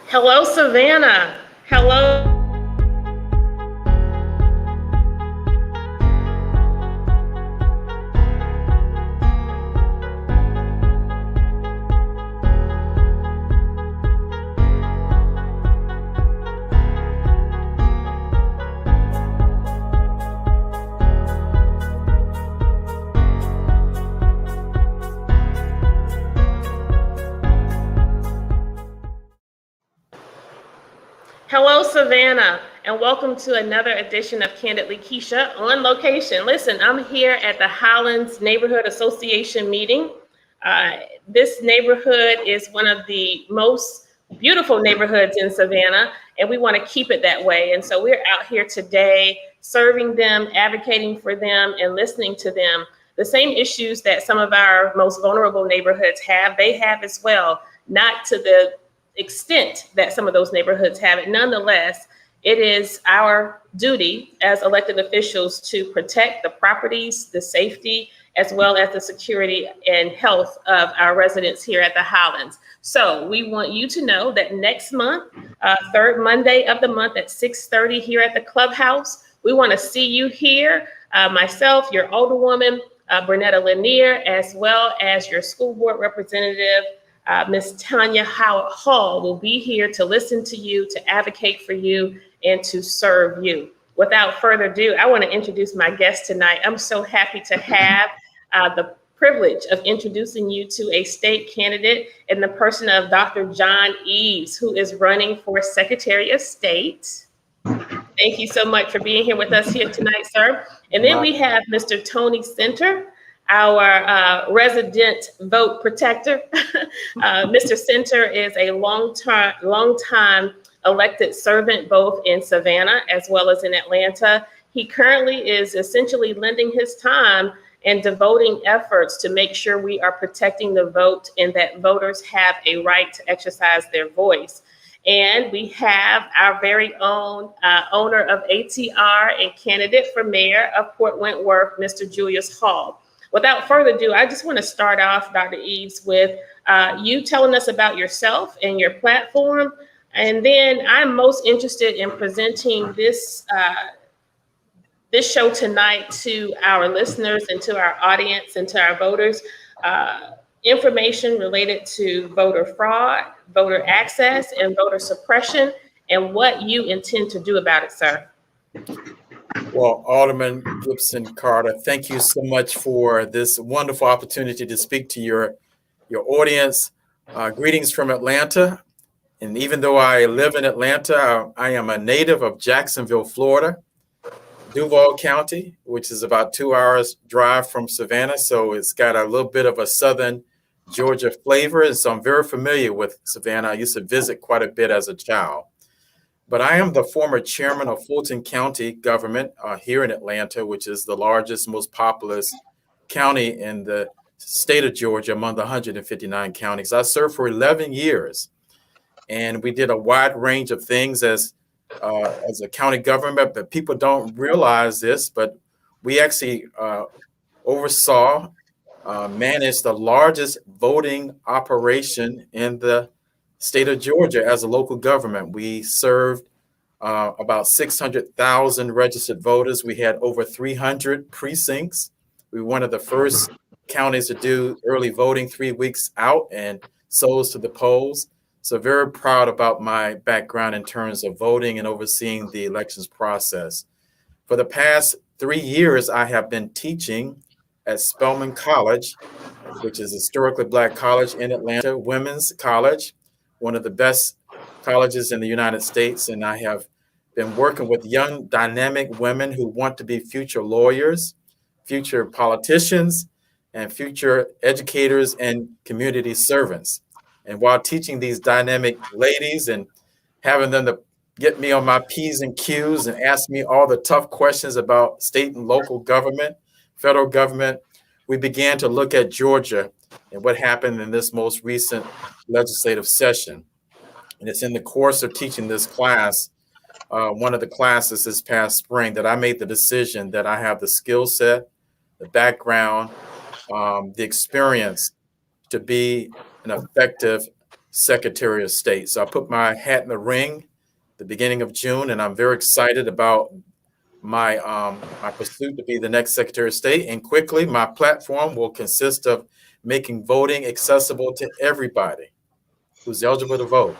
Hello, Savannah. Hello. Hello, Savannah, and welcome to another edition of Kandily Kesha on location. Listen, I'm here at the Highlands Neighborhood Association meeting. Uh, this neighborhood is one of the most beautiful neighborhoods in Savannah, and we want to keep it that way. And so we're out here today serving them, advocating for them, and listening to them. The same issues that some of our most vulnerable neighborhoods have, they have as well, not to the extent that some of those neighborhoods have it. Nonetheless, it is our duty as elected officials to protect the properties, the safety, as well as the security and health of our residents here at the Highlands. So we want you to know that next month, third Monday of the month at 6:30 here at the clubhouse, we want to see you here. Myself, your Alderwoman, Bernetta Lanier, as well as your school board representative, Ms. Tanya Hall, will be here to listen to you, to advocate for you, and to serve you. Without further ado, I want to introduce my guest tonight. I'm so happy to have the privilege of introducing you to a state candidate in the person of Dr. John Eaves, who is running for Secretary of State. Thank you so much for being here with us here tonight, sir. And then we have Mr. Tony Center, our resident vote protector. Mr. Center is a long time elected servant, both in Savannah as well as in Atlanta. He currently is essentially lending his time and devoting efforts to make sure we are protecting the vote and that voters have a right to exercise their voice. And we have our very own owner of ATR and candidate for mayor of Port Wentworth, Mr. Julius Hall. Without further ado, I just want to start off, Dr. Eaves, with you telling us about yourself and your platform. And then I'm most interested in presenting this show tonight to our listeners and to our audience and to our voters, information related to voter fraud, voter access, and voter suppression, and what you intend to do about it, sir. Well, Alderman Gibson Carter, thank you so much for this wonderful opportunity to speak to your audience. Greetings from Atlanta. And even though I live in Atlanta, I am a native of Jacksonville, Florida, Duval County, which is about 2 hours drive from Savannah. So it's got a little bit of a southern Georgia flavor. And so I'm very familiar with Savannah. I used to visit quite a bit as a child. But I am the former chairman of Fulton County government here in Atlanta, which is the largest, most populous county in the state of Georgia among the 159 counties. I served for 11 years, and we did a wide range of things as a county government, but people don't realize this, but we actually oversaw, managed the largest voting operation in the state of Georgia as a local government. We served about 600,000 registered voters. We had over 300 precincts. We were one of the first counties to do early voting 3 weeks out and souls to the polls. So very proud about my background in terms of voting and overseeing the elections process. For the past 3 years, I have been teaching at Spelman College, which is a historically Black college in Atlanta, women's college, one of the best colleges in the United States. And I have been working with young, dynamic women who want to be future lawyers, future politicians, and future educators and community servants. And while teaching these dynamic ladies and having them to get me on my P's and Q's and ask me all the tough questions about state and local government, federal government, we began to look at Georgia and what happened in this most recent legislative session. And it's in the course of teaching this class, one of the classes this past spring, that I made the decision that I have the skill set, the background, the experience to be an effective Secretary of State. So I put my hat in the ring the beginning of June, and I'm very excited about my pursuit to be the next Secretary of State. And quickly, my platform will consist of making voting accessible to everybody who's eligible to vote.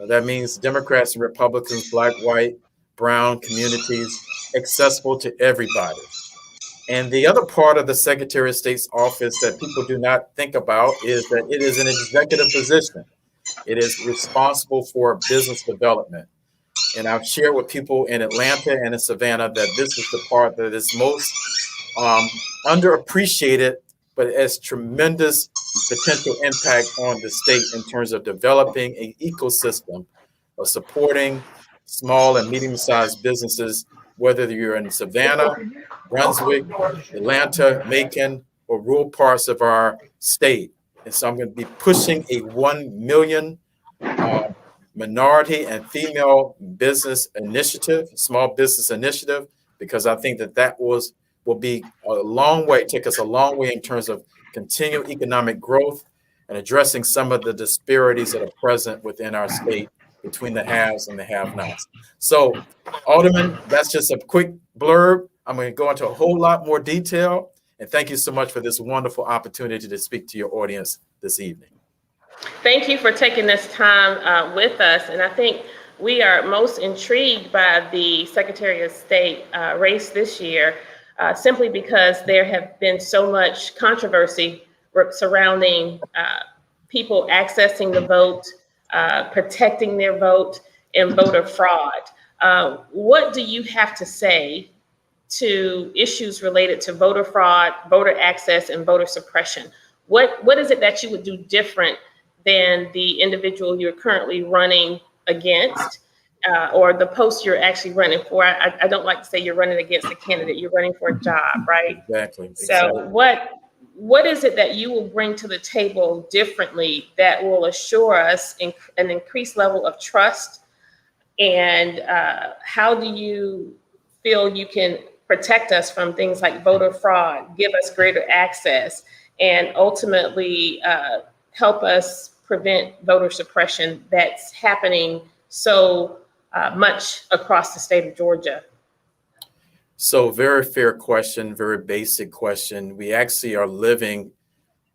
That means Democrats and Republicans, Black, white, brown communities, accessible to everybody. And the other part of the Secretary of State's office that people do not think about is that it is an executive position. It is responsible for business development. And I've shared with people in Atlanta and in Savannah that this is the part that is most underappreciated, but has tremendous potential impact on the state in terms of developing an ecosystem of supporting small and medium-sized businesses, whether you're in Savannah, Brunswick, Atlanta, Macon, or rural parts of our state. And so I'm going to be pushing a 1 million minority and female business initiative, small business initiative, because I think that will be a long way, take us a long way in terms of continued economic growth and addressing some of the disparities that are present within our state between the haves and the have-nots. So, Alderman, that's just a quick blurb. I'm going to go into a whole lot more detail. And thank you so much for this wonderful opportunity to speak to your audience this evening. Thank you for taking this time with us. And I think we are most intrigued by the Secretary of State race this year, simply because there have been so much controversy surrounding people accessing the vote, protecting their vote, and voter fraud. What do you have to say to issues related to voter fraud, voter access, and voter suppression? What is it that you would do different than the individual you're currently running against, or the post you're actually running for? I don't like to say you're running against a candidate, you're running for a job, right? Exactly. So what is it that you will bring to the table differently that will assure us an increased level of trust? And how do you feel you can protect us from things like voter fraud, give us greater access, and ultimately help us prevent voter suppression that's happening so much across the state of Georgia? So very fair question, very basic question. We actually are living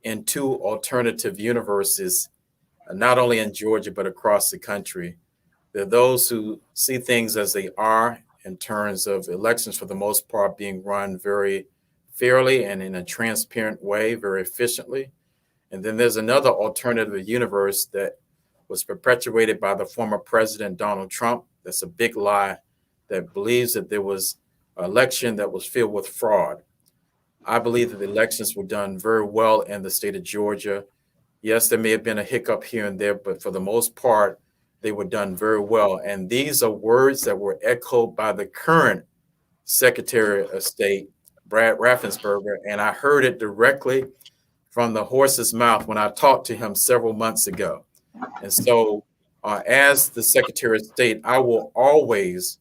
in two alternative universes, not only in Georgia, but across the country. There are those who see things as they are in terms of elections, for the most part, being run very fairly and in a transparent way, very efficiently. And then there's another alternative universe that was perpetuated by the former president, Donald Trump. That's a big lie, that believes that there was an election that was filled with fraud. I believe that the elections were done very well in the state of Georgia. Yes, there may have been a hiccup here and there, but for the most part, they were done very well. And these are words that were echoed by the current Secretary of State, Brad Raffensperger, and I heard it directly from the horse's mouth when I talked to him several months ago. And so as the Secretary of State, I will always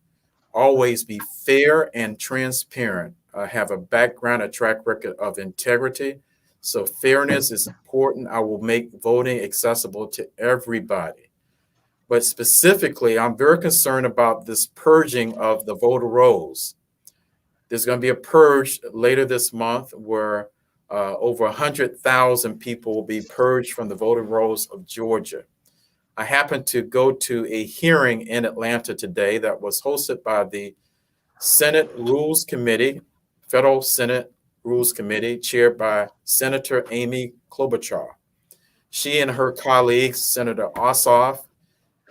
be fair and transparent. I have a background, a track record of integrity. So fairness is important. I will make voting accessible to everybody. But specifically, I'm very concerned about this purging of the voter rolls. There's going to be a purge later this month where over 100,000 people will be purged from the voter rolls of Georgia. I happened to go to a hearing in Atlanta today that was hosted by the Senate Rules Committee, Federal Senate Rules Committee, chaired by Senator Amy Klobuchar. She and her colleagues, Senator Ossoff,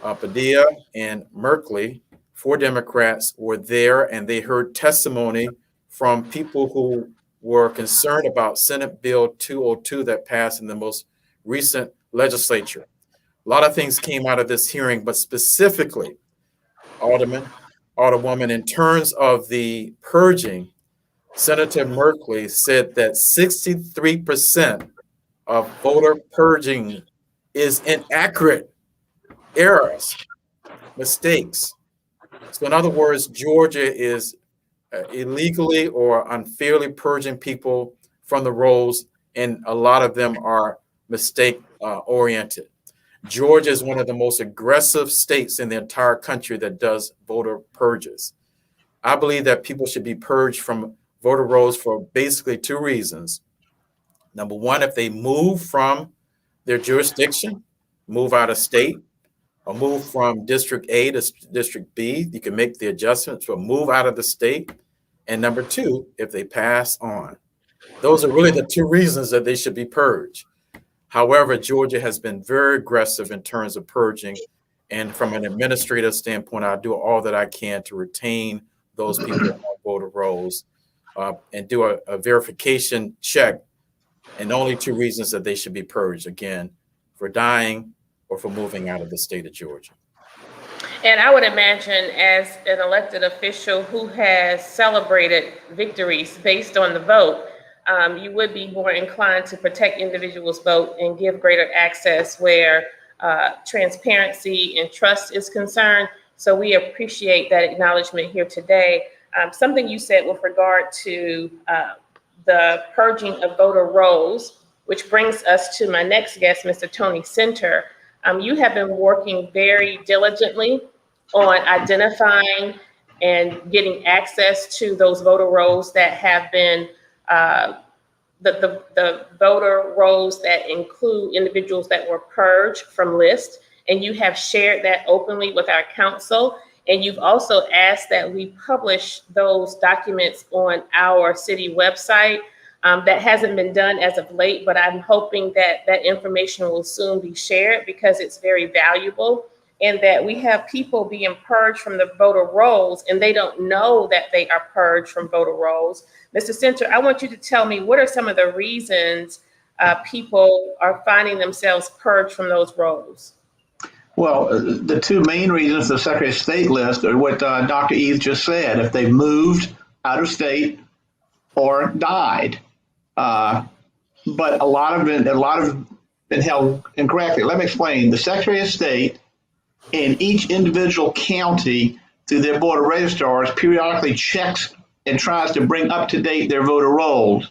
Padilla, and Merkley, 4 Democrats, were there, and they heard testimony from people who were concerned about Senate Bill 202 that passed in the most recent legislature. A lot of things came out of this hearing, but specifically, Alderwoman, in terms of the purging, Senator Merkley said that 63% of voter purging is inaccurate, errors, mistakes. So in other words, Georgia is illegally or unfairly purging people from the rolls, and a lot of them are mistake oriented. Georgia is one of the most aggressive states in the entire country that does voter purges. I believe that people should be purged from voter rolls for basically two reasons. Number one, if they move from their jurisdiction, move out of state, or move from District A to District B, you can make the adjustments, but move out of the state. And number two, if they pass on. Those are really the two reasons that they should be purged. However, Georgia has been very aggressive in terms of purging. And from an administrative standpoint, I'll do all that I can to retain those people on voter rolls and do a verification check. And only two reasons that they should be purged, again, for dying or for moving out of the state of Georgia. And I would imagine, as an elected official who has celebrated victories based on the vote, you would be more inclined to protect individuals' vote and give greater access where transparency and trust is concerned. So we appreciate that acknowledgement here today. Something you said with regard to the purging of voter rolls, which brings us to my next guest, Mr. Tony Center. You have been working very diligently on identifying and getting access to those voter rolls that have been the voter rolls that include individuals that were purged from list. And you have shared that openly with our council. And you've also asked that we publish those documents on our city website. That hasn't been done as of late, but I'm hoping that that information will soon be shared because it's very valuable, and that we have people being purged from the voter rolls and they don't know that they are purged from voter rolls. Mr. Center, I want you to tell me, what are some of the reasons people are finding themselves purged from those rolls? Well, the two main reasons the Secretary of State list are what Dr. Eaves just said: if they moved out of state or died. But a lot of been held incorrectly. Let me explain. The Secretary of State in each individual county, through their board of registrars, periodically checks and tries to bring up to date their voter rolls.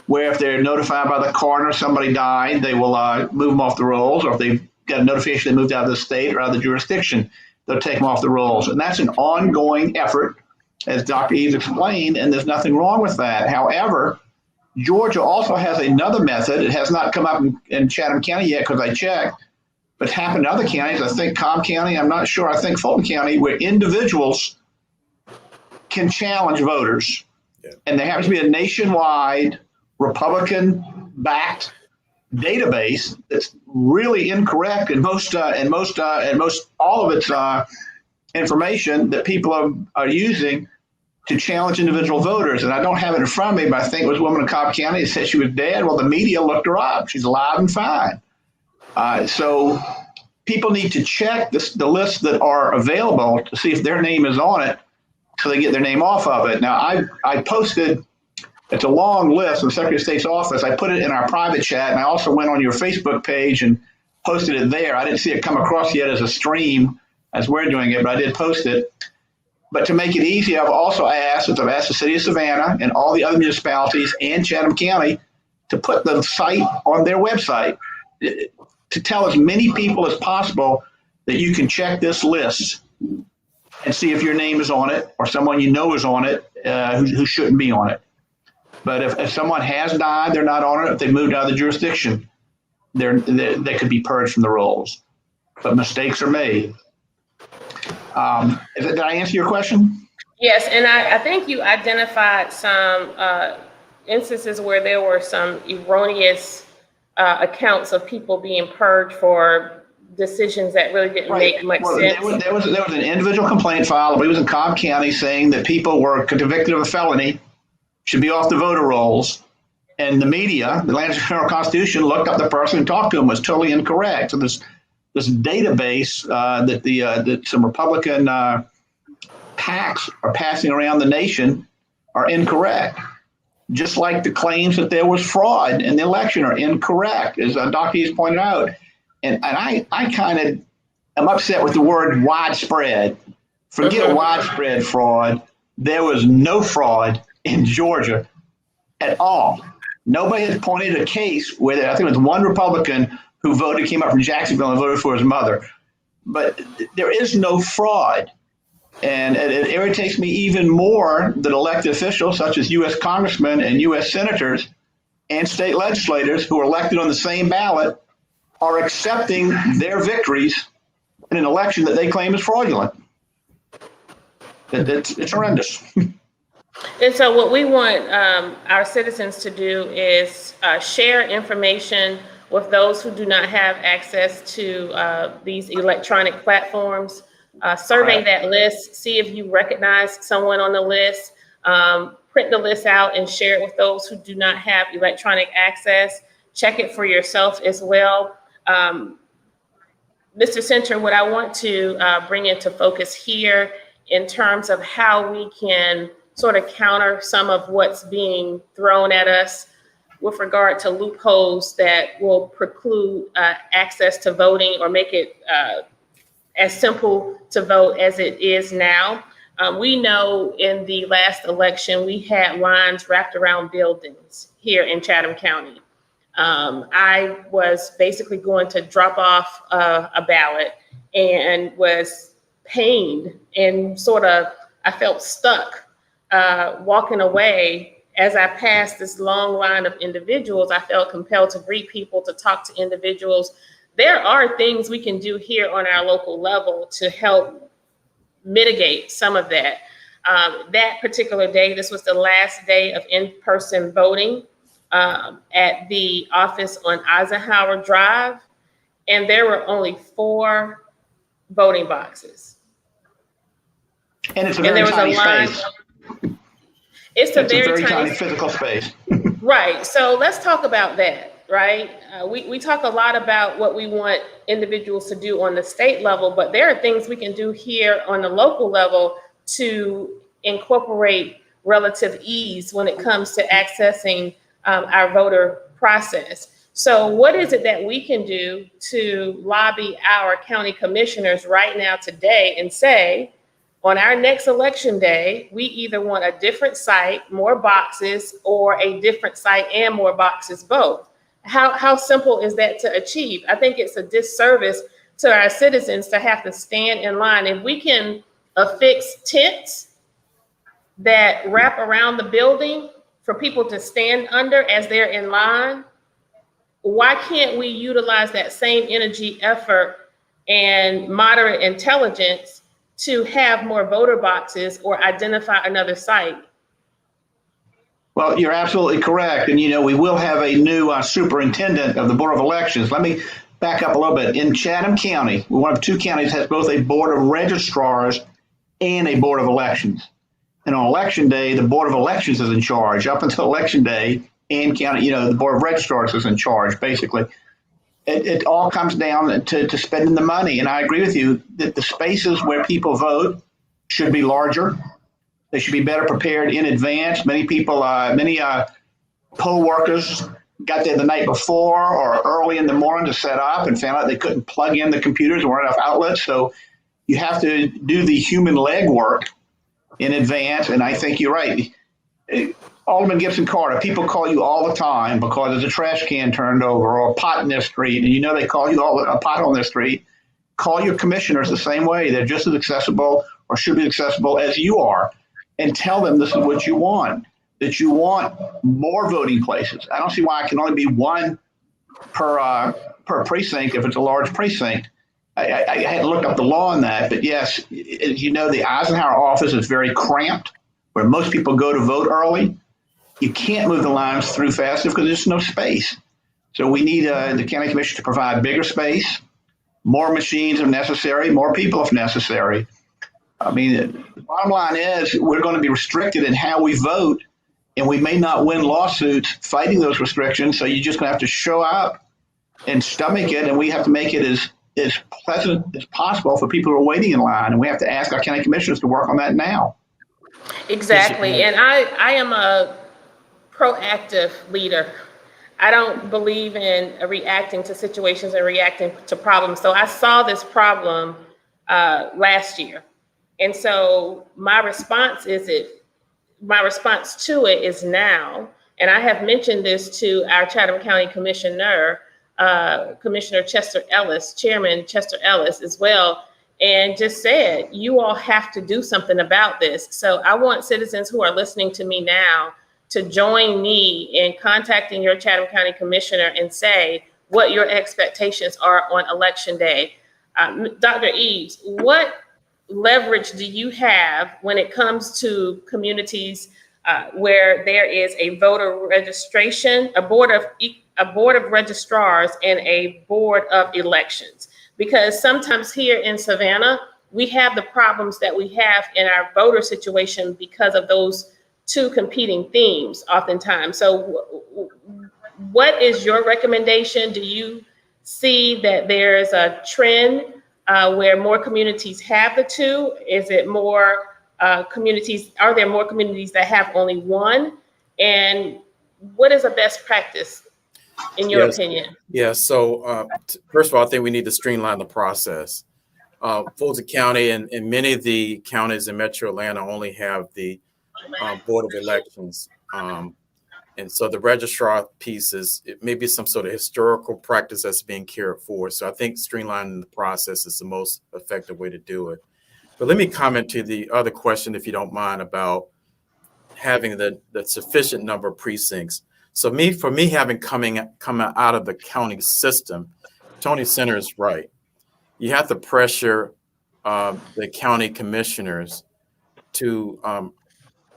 Where if they're notified by the coroner somebody died, they will move them off the rolls, or if they've got a notification they moved out of the state or out of the jurisdiction, they'll take them off the rolls. And that's an ongoing effort, as Dr. Eaves explained, and there's nothing wrong with that. However, Georgia also has another method. It has not come up in Chatham County yet because I checked, but it's happened in other counties. I think Cobb County, I'm not sure, I think Fulton County, where individuals can challenge voters. Yeah. And there happens to be a nationwide Republican-backed database that's really incorrect in most all of its information that people are using to challenge individual voters. And I don't have it in front of me, but I think it was a woman in Cobb County that said she was dead. Well, the media looked her up. She's alive and fine. So people need to check the lists that are available to see if their name is on it so they get their name off of it. Now, I posted, it's a long list in the Secretary of State's office. I put it in our private chat, and I also went on your Facebook page and posted it there. I didn't see it come across yet as a stream as we're doing it, but I did post it. But to make it easy, I've also asked the city of Savannah and all the other municipalities and Chatham County to put the site on their website to tell as many people as possible that you can check this list and see if your name is on it or someone you know is on it who shouldn't be on it. But if someone has died, they're not on it. If they moved out of the jurisdiction, they could be purged from the rolls. But mistakes are made. Did I answer your question? Yes, and I think you identified some instances where there were some erroneous accounts of people being purged for decisions that really didn't make much sense. There was an individual complaint filed. It was in Cobb County saying that people were convicted of a felony, should be off the voter rolls. And the media, the Atlanta Journal-Constitution, looked up the person and talked to him, was totally incorrect. So this database that some Republican PACs are passing around the nation are incorrect. Just like the claims that there was fraud in the election are incorrect, as Dr. Eaves pointed out. And I kind of am upset with the word widespread. Forget widespread fraud. There was no fraud in Georgia at all. Nobody has pointed a case where I think it was one Republican who came up from Jacksonville and voted for his mother. But there is no fraud. And it irritates me even more that elected officials such as U.S. congressmen and U.S. senators and state legislators who are elected on the same ballot are accepting their victories in an election that they claim is fraudulent. It's horrendous. And so what we want our citizens to do is share information with those who do not have access to these electronic platforms. Survey that list, see if you recognize someone on the list, print the list out and share it with those who do not have electronic access. Check it for yourself as well. Mr. Center, what I want to bring into focus here in terms of how we can sort of counter some of what's being thrown at us with regard to loopholes that will preclude access to voting or make it as simple to vote as it is now. We know in the last election, we had lines wrapped around buildings here in Chatham County. I was basically going to drop off a ballot and was pained and I felt stuck walking away. As I passed this long line of individuals, I felt compelled to greet people, to talk to individuals. There are things we can do here on our local level to help mitigate some of that. That particular day, this was the last day of in-person voting at the office on Eisenhower Drive, and there were only 4 voting boxes. And it's a very tiny space. It's a very tiny physical space. Right. So let's talk about that. Right. We talk a lot about what we want individuals to do on the state level, but there are things we can do here on the local level to incorporate relative ease when it comes to accessing our voter process. So what is it that we can do to lobby our county commissioners right now today and say, on our next election day, we either want a different site, more boxes, or a different site and more boxes both? How simple is that to achieve? I think it's a disservice to our citizens to have to stand in line. If we can affix tents that wrap around the building for people to stand under as they're in line, why can't we utilize that same energy, effort, and moderate intelligence to have more voter boxes or identify another site? Well, you're absolutely correct. And, we will have a new superintendent of the Board of Elections. Let me back up a little bit. In Chatham County, one of 2 counties has both a Board of Registrars and a Board of Elections. And on election day, the Board of Elections is in charge. Up until election day, and county, the Board of Registrars is in charge, basically. It all comes down to spending the money. And I agree with you that the spaces where people vote should be larger. They should be better prepared in advance. Many people, many poll workers got there the night before or early in the morning to set up and found out they couldn't plug in the computers, there weren't enough outlets. So you have to do the human legwork in advance. And I think you're right. Alderman Gibson Carter, people call you all the time because there's a trash can turned over or a pot in their street, and they call you a pot on their street. Call your commissioners the same way. They're just as accessible or should be accessible as you are, and tell them this is what you want, that you want more voting places. I don't see why it can only be 1 per precinct if it's a large precinct. I had to look up the law on that, but yes, as you know, the Eisenhower office is very cramped, where most people go to vote early. You can't move the lines through fast enough because there's no space. So we need the county commission to provide bigger space, more machines if necessary, more people if necessary. I mean, the bottom line is we're going to be restricted in how we vote, and we may not win lawsuits fighting those restrictions. So you're just going to have to show up and stomach it, and we have to make it as pleasant as possible for people who are waiting in line. And we have to ask our county commissioners to work on that now. Exactly. And I am a proactive leader. I don't believe in reacting to situations and reacting to problems. So I saw this problem last year. And so my response to it is now, and I have mentioned this to our Chatham County Commissioner, Commissioner Chester Ellis, Chairman Chester Ellis as well, and just said, you all have to do something about this. So I want citizens who are listening to me now to join me in contacting your Chatham County Commissioner and say what your expectations are on Election Day. Dr. Eaves, what leverage do you have when it comes to communities where there is a voter registration, a board of registrars and a board of elections? Because sometimes here in Savannah, we have the problems that we have in our voter situation because of those two competing themes oftentimes. So what is your recommendation? Do you see that there's a trend where more communities have the two? Is it more communities? Are there more communities that have only one? And what is a best practice in your opinion? Yeah, so first of all, I think we need to streamline the process. Fulton County and many of the counties in Metro Atlanta only have the Board of Elections. And so the registrar piece it may be some sort of historical practice that's being carried forward. So I think streamlining the process is the most effective way to do it. But let me comment to the other question, if you don't mind, about having the sufficient number of precincts. So for me, having come out of the county system, Tony Center is right. You have to pressure the county commissioners to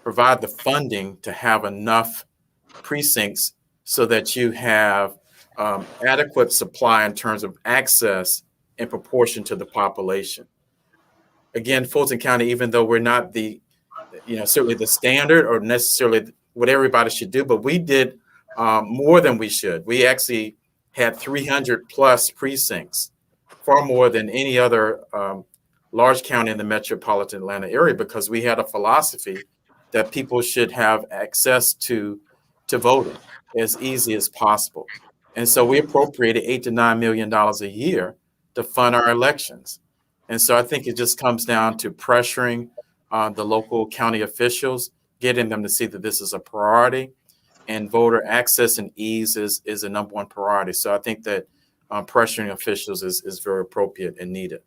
provide the funding to have enough precincts so that you have adequate supply in terms of access in proportion to the population. Again, Fulton County, even though we're not certainly the standard or necessarily what everybody should do, but we did more than we should. We actually had 300 plus precincts, far more than any other large county in the metropolitan Atlanta area, because we had a philosophy that people should have access to voting as easy as possible. And so we appropriated $8 to $9 million a year to fund our elections. And so I think it just comes down to pressuring the local county officials, getting them to see that this is a priority, and voter access and ease is a number one priority. So I think that pressuring officials is very appropriate and needed.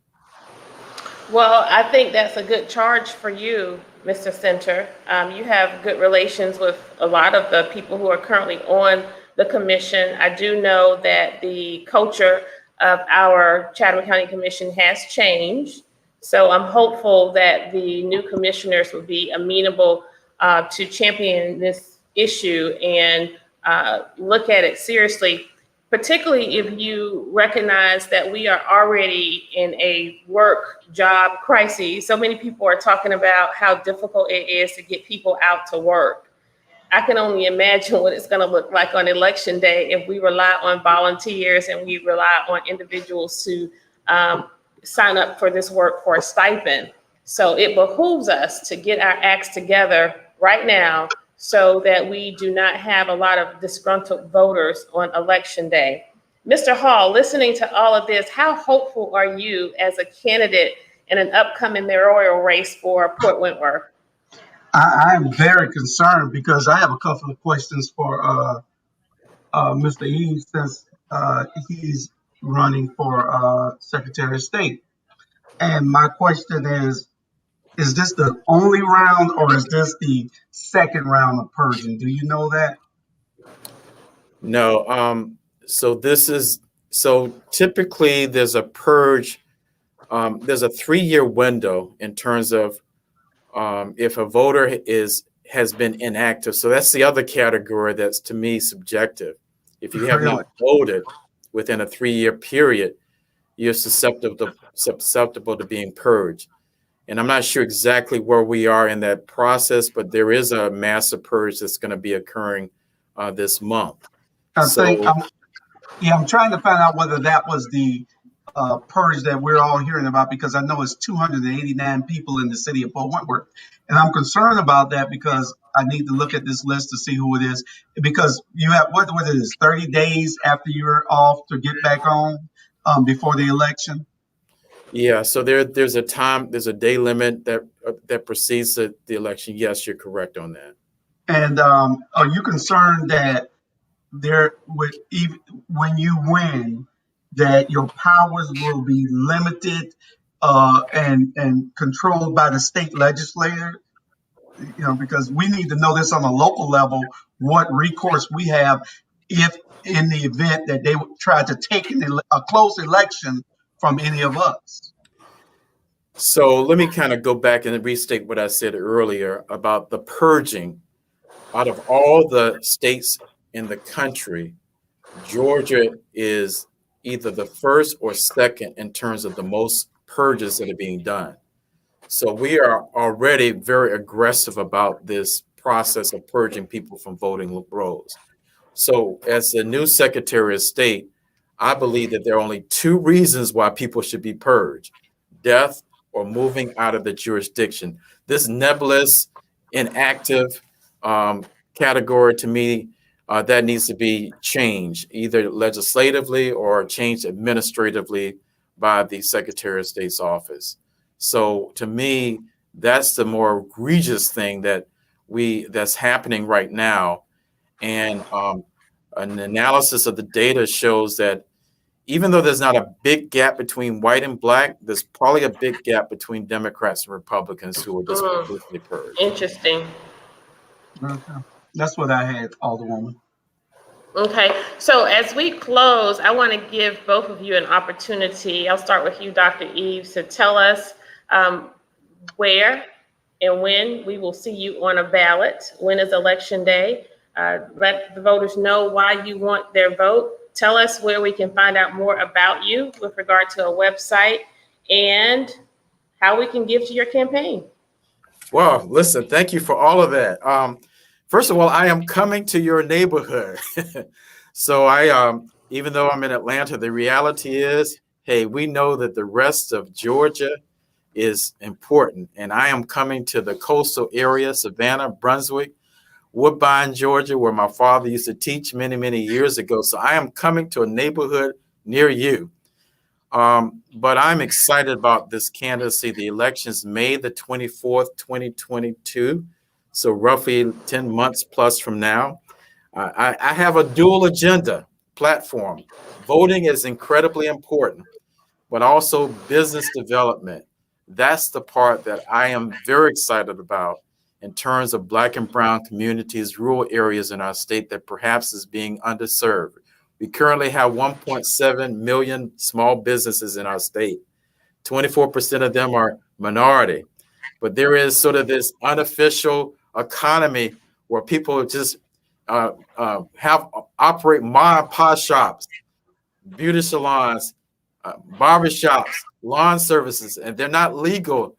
Well, I think that's a good charge for you, Mr. Center. You have good relations with a lot of the people who are currently on the commission. I do know that the culture of our Chatham County Commission has changed. So I'm hopeful that the new commissioners will be amenable to champion this issue and look at it seriously, particularly if you recognize that we are already in a work job crisis. So many people are talking about how difficult it is to get people out to work. I can only imagine what it's going to look like on Election Day if we rely on volunteers and we rely on individuals to sign up for this work for a stipend. So it behooves us to get our acts together right now so that we do not have a lot of disgruntled voters on Election Day. Mr. Hall, listening to all of this, how hopeful are you as a candidate in an upcoming mayoral race for Port Wentworth? I am very concerned because I have a couple of questions for Mr. Eaves, since he's running for Secretary of State. And my question is this the only round or is this the second round of purging? Do you know that? No. So typically there's a purge. There's a 3-year window in terms of if a voter has been inactive. So that's the other category that's, to me, subjective. If you have not voted within a 3-year period, you're susceptible to being purged. And I'm not sure exactly where we are in that process, but there is a massive purge that's going to be occurring this month. I'm trying to find out whether that was the purge that we're all hearing about, because I know it's 289 people in the city of Port Wentworth. And I'm concerned about that because I need to look at this list to see who it is, because you have, what it is, 30 days after you're off to get back on before the election. Yeah, so there's a day limit that precedes the election. Yes, you're correct on that. And are you concerned that there would even when you win, that your powers will be limited and controlled by the state legislature. Because we need to know this on a local level, what recourse we have if in the event that they would try to take a close election from any of us. So let me kind of go back and restate what I said earlier about the purging. Out of all the states in the country, Georgia is either the first or second in terms of the most purges that are being done. So we are already very aggressive about this process of purging people from voting rolls. So as the new Secretary of State, I believe that there are only two reasons why people should be purged: death or moving out of the jurisdiction. This nebulous, inactive category, to me, that needs to be changed, either legislatively or changed administratively by the Secretary of State's office. So to me, that's the more egregious thing that's happening right now. And an analysis of the data shows that even though there's not a big gap between white and black, there's probably a big gap between Democrats and Republicans who are disproportionately purged. Interesting. Okay. That's what I had, Alderwoman. Okay, so as we close, I want to give both of you an opportunity. I'll start with you, Dr. Eaves, to tell us where and when we will see you on a ballot. When is Election Day? Let the voters know why you want their vote. Tell us where we can find out more about you with regard to a website and how we can give to your campaign. Well, listen, thank you for all of that. First of all, I am coming to your neighborhood. So even though I'm in Atlanta, the reality is, hey, we know that the rest of Georgia is important. And I am coming to the coastal area, Savannah, Brunswick, Woodbine, Georgia, where my father used to teach many, many years ago. So I am coming to a neighborhood near you. But I'm excited about this candidacy. The election's May the 24th, 2022. So roughly 10 months plus from now. I have a dual agenda platform. Voting is incredibly important, but also business development. That's the part that I am very excited about in terms of Black and brown communities, rural areas in our state that perhaps is being underserved. We currently have 1.7 million small businesses in our state. 24% of them are minority, but there is sort of this unofficial economy where people just operate mom and pop shops, beauty salons, barber shops, lawn services, and they're not legal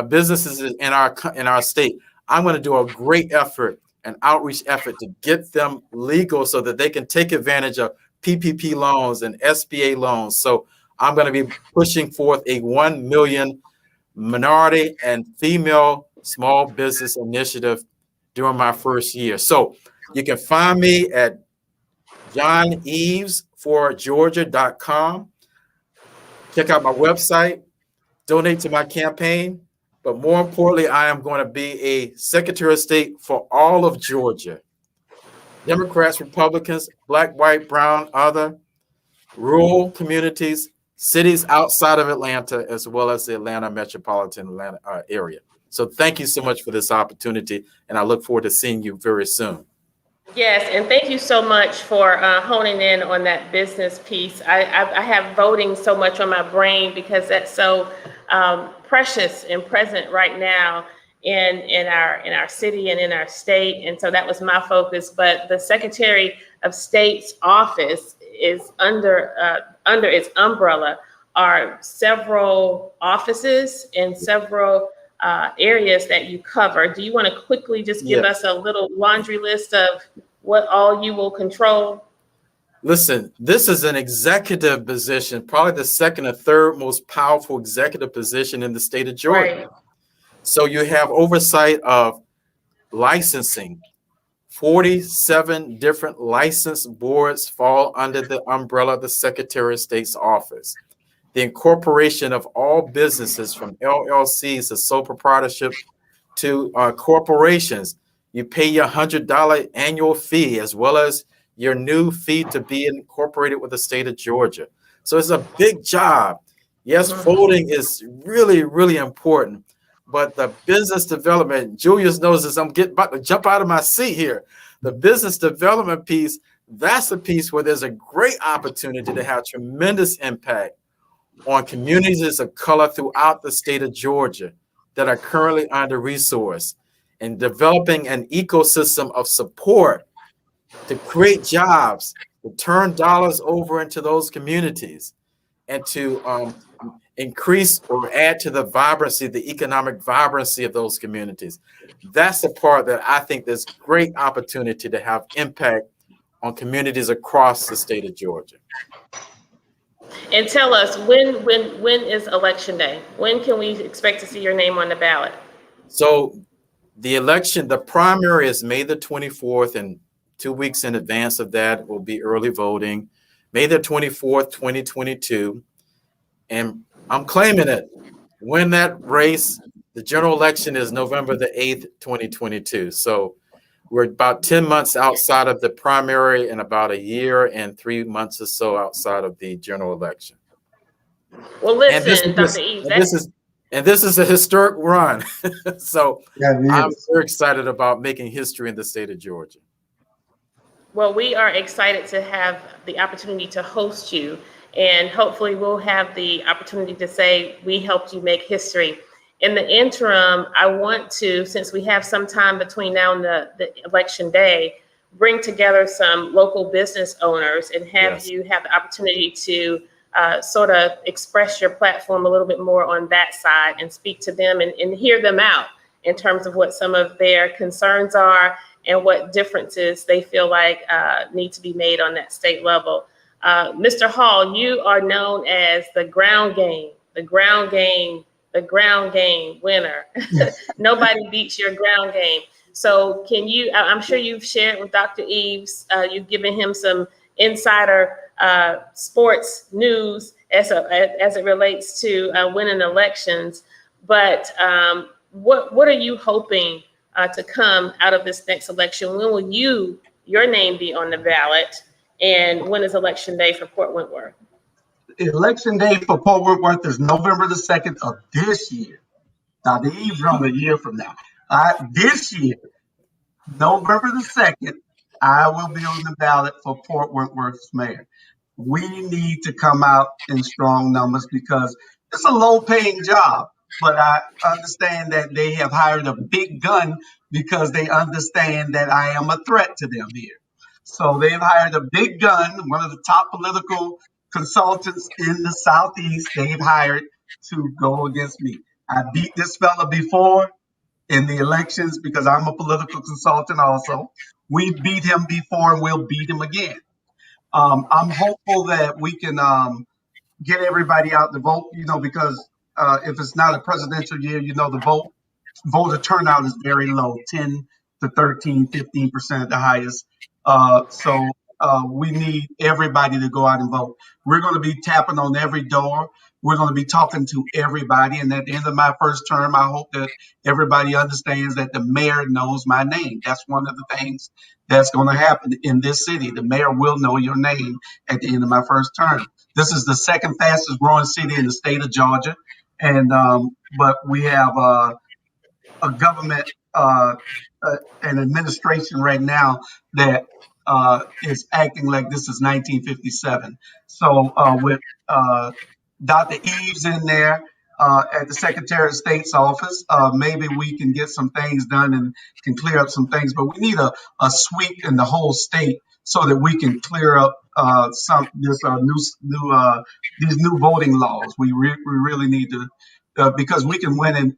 businesses in our state. I'm going to do a great effort, an outreach effort to get them legal so that they can take advantage of PPP loans and SBA loans. So I'm going to be pushing forth a 1 million minority and female small business initiative during my first year. So you can find me at johneavesforgeorgia.com. Check out my website, donate to my campaign. But more importantly, I am going to be a Secretary of State for all of Georgia. Democrats, Republicans, Black, white, brown, other, rural communities, cities outside of Atlanta, as well as the Atlanta metropolitan area. So thank you so much for this opportunity, and I look forward to seeing you very soon. Yes, and thank you so much for honing in on that business piece. I have voting so much on my brain because that's so precious and present right now in our city and in our state, and so that was my focus. But the Secretary of State's office is under its umbrella are several offices and several areas that you cover. Do you want to quickly just give us a little laundry list of what all you will control? Listen, this is an executive position, probably the second or third most powerful executive position in the state of Georgia. Right. So you have oversight of licensing. 47 different license boards fall under the umbrella of the Secretary of State's office. The incorporation of all businesses from LLCs to sole proprietorship to corporations. You pay your $100 annual fee, as well as your new fee to be incorporated with the state of Georgia. So it's a big job. Yes, voting is really, really important, but the business development, Julius knows this, I'm about to jump out of my seat here. The business development piece, that's a piece where there's a great opportunity to have tremendous impact on communities of color throughout the state of Georgia that are currently under-resourced, and developing an ecosystem of support to create jobs, to turn dollars over into those communities, and to increase or add to the vibrancy, the economic vibrancy of those communities. That's the part that I think there's great opportunity to have impact on communities across the state of Georgia. And tell us, when is election day? When can we expect to see your name on the ballot? So the election, the primary is May the 24th, and 2 weeks in advance of that will be early voting, May the 24th, 2022. And I'm claiming it. Win that race. The general election is November the 8th, 2022. So we're about 10 months outside of the primary and about a year and 3 months or so outside of the general election. Well, listen, Dr. Eaves, this is a historic run. So Yeah, I'm very excited about making history in the state of Georgia. well, we are excited to have the opportunity to host you, and hopefully we'll have the opportunity to say we helped you make history. In the interim, I want to, since we have some time between now and the election day, bring together some local business owners and have you have the opportunity to sort of express your platform a little bit more on that side and speak to them and hear them out in terms of what some of their concerns are and what differences they feel like need to be made on that state level. Mr. Hall, you are known as the ground game winner. Nobody beats your ground game. So can you, I'm sure you've shared with Dr. Eaves, you've given him some insider sports news as it relates to winning elections. But what are you hoping to come out of this next election? When will your name be on the ballot? And when is election day for Port Wentworth? Election day for Port Wentworth is November the 2nd of this year. Now, the Eaves run a year from now. This year, November the 2nd, I will be on the ballot for Port Wentworth's mayor. We need to come out in strong numbers because it's a low-paying job. But I understand that they have hired a big gun because they understand that I am a threat to them here. So they've hired a big gun, one of the top political consultants in the Southeast, they've hired to go against me. I beat this fella before in the elections because I'm a political consultant also. We beat him before and we'll beat him again. I'm hopeful that we can get everybody out to vote, because if it's not a presidential year, the voter turnout is very low, 10 to 13, 15% at the highest. So we need everybody to go out and vote. We're going to be tapping on every door. We're going to be talking to everybody. And at the end of my first term, I hope that everybody understands that the mayor knows my name. That's one of the things that's going to happen in this city. The mayor will know your name at the end of my first term. This is the second fastest growing city in the state of Georgia. And but we have a government, an administration right now that is acting like this is 1957. So with Dr. Eaves in there at the Secretary of State's office, maybe we can get some things done and can clear up some things. But we need a sweep in the whole state so that we can clear up these new voting laws. We really need to. Because we can win in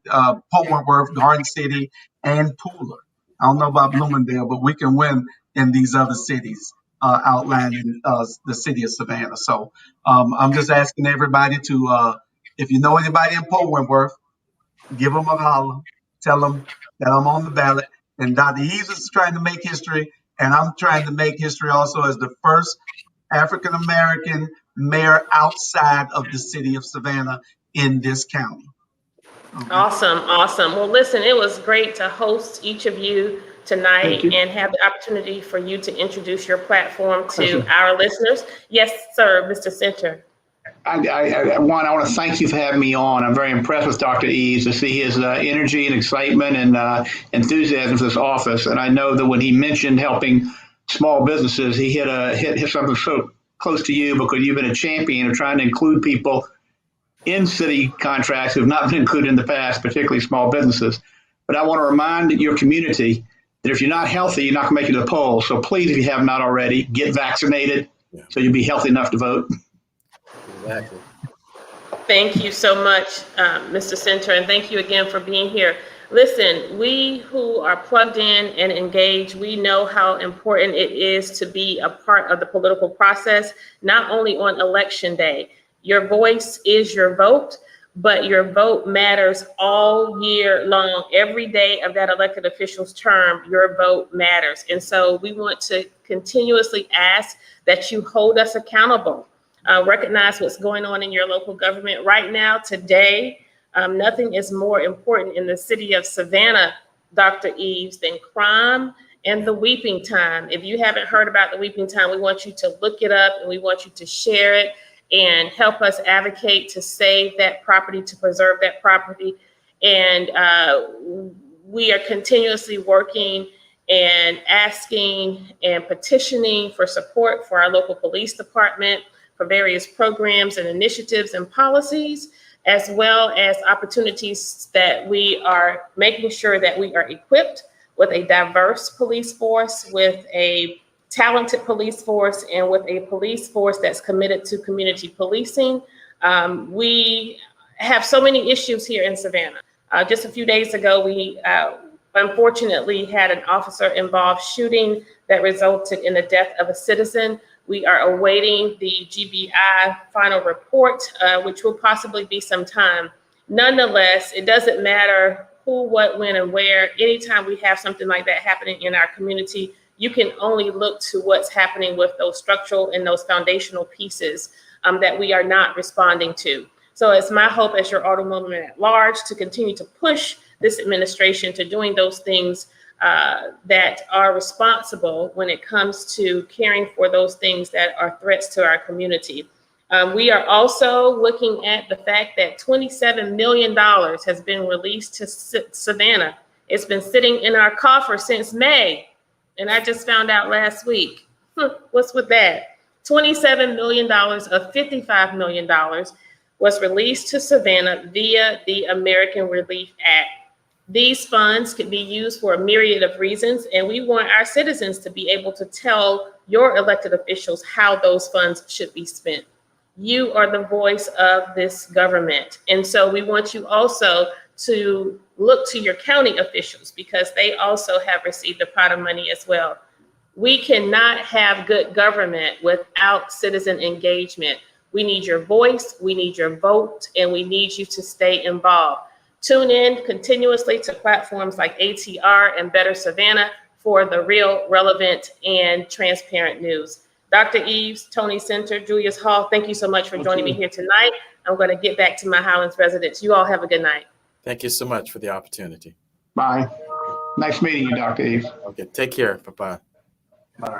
Port Wentworth, Garden City, and Pooler. I don't know about Bloomingdale, but we can win in these other cities outlined in the city of Savannah. So I'm just asking everybody to, if you know anybody in Port Wentworth, give them a holler, tell them that I'm on the ballot. And Dr. Eaves is trying to make history, and I'm trying to make history also as the first African-American mayor outside of the city of Savannah in this county. Awesome. Well, listen, it was great to host each of you tonight you. and have the opportunity for you to introduce your platform to our listeners. Yes, sir, Mr. Center. I want to thank you for having me on. I'm very impressed with Dr. Eaves to see his energy and excitement and enthusiasm for this office. And I know that when he mentioned helping small businesses, he hit something so close to you because you've been a champion of trying to include people in city contracts who've not been included in the past, particularly small businesses. But I want to remind your community that if you're not healthy, you're not going to make it to the polls. So please, if you have not already, get vaccinated so you'll be healthy enough to vote. Exactly. Thank you so much, Mr. Center, and thank you again for being here. Listen, we who are plugged in and engaged, we know how important it is to be a part of the political process, not only on election day. Your voice is your vote, but your vote matters all year long. Every day of that elected official's term, your vote matters. And so we want to continuously ask that you hold us accountable. Recognize what's going on in your local government right now, today. Nothing is more important in the city of Savannah, Dr. Eaves, than crime and the weeping time. If you haven't heard about the weeping time, we want you to look it up and we want you to share it and help us advocate to save that property, to preserve that property. And we are continuously working and asking and petitioning for support for our local police department, for various programs and initiatives and policies, as well as opportunities that we are making sure that we are equipped with a diverse police force, with a talented police force, and with a police force that's committed to community policing. We have so many issues here in Savannah. Just a few days ago, we unfortunately had an officer-involved shooting that resulted in the death of a citizen. We are awaiting the GBI final report, which will possibly be some time. Nonetheless, it doesn't matter who, what, when, and where. Anytime we have something like that happening in our community, you can only look to what's happening with those structural and those foundational pieces that we are not responding to. So it's my hope as your Alderwoman at large to continue to push this administration to doing those things that are responsible when it comes to caring for those things that are threats to our community. We are also looking at the fact that $27 million has been released to Savannah. It's been sitting in our coffer since May, and I just found out last week. What's with that? $27 million of $55 million was released to Savannah via the American Relief Act. These funds could be used for a myriad of reasons, and we want our citizens to be able to tell your elected officials how those funds should be spent. You are the voice of this government. And so we want you also to look to your county officials because they also have received a pot of money as well. We cannot have good government without citizen engagement. We need your voice, we need your vote, and we need you to stay involved. Tune in continuously to platforms like ATR and Better Savannah for the real, relevant, and transparent news. Dr. Eaves, Tony Center, Julius Hall, thank you so much for joining me here tonight. I'm going to get back to my Highlands residents. You all have a good night. Thank you so much for the opportunity. Bye. Nice meeting you, Dr. Eaves. Okay, take care. Bye-bye. Bye.